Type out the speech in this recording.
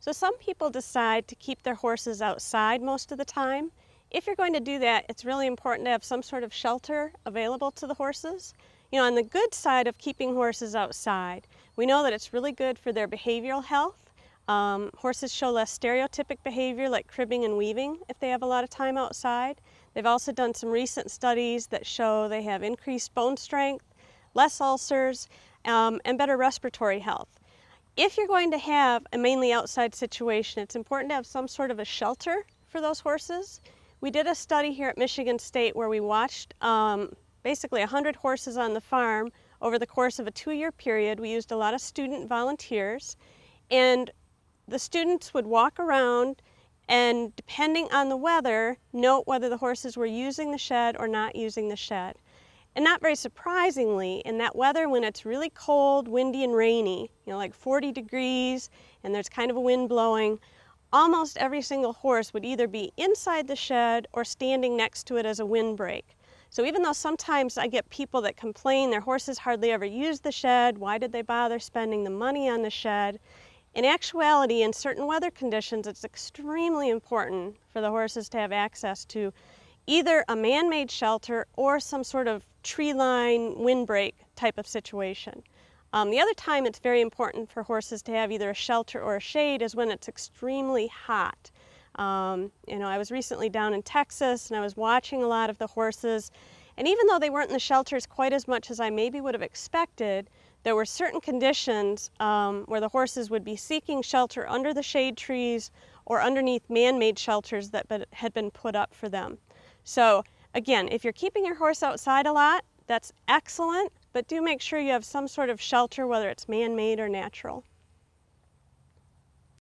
So some people decide to keep their horses outside most of the time. If you're going to do that, it's really important to have some sort of shelter available to the horses. You know, on the good side of keeping horses outside, we know that it's really good for their behavioral health. Horses show less stereotypic behavior like cribbing and weaving if they have a lot of time outside. They've also done some recent studies that show they have increased bone strength, less ulcers, and better respiratory health. If you're going to have a mainly outside situation, it's important to have some sort of a shelter for those horses. We did a study here at Michigan State where we watched basically 100 horses on the farm over the course of a 2-year period. We used a lot of student volunteers, and the students would walk around and, depending on the weather, note whether the horses were using the shed or not using the shed. And not very surprisingly, in that weather when it's really cold, windy, and rainy, like 40 degrees, and there's kind of a wind blowing, almost every single horse would either be inside the shed or standing next to it as a windbreak. So even though sometimes I get people that complain their horses hardly ever use the shed, why did they bother spending the money on the shed? In actuality, in certain weather conditions, it's extremely important for the horses to have access to either a man-made shelter or some sort of tree line windbreak type of situation. The other time it's very important for horses to have either a shelter or a shade is when it's extremely hot. I was recently down in Texas and I was watching a lot of the horses, and even though they weren't in the shelters quite as much as I maybe would have expected, there were certain conditions where the horses would be seeking shelter under the shade trees or underneath man-made shelters that had been put up for them. So again, if you're keeping your horse outside a lot, that's excellent, but do make sure you have some sort of shelter, whether it's man-made or natural.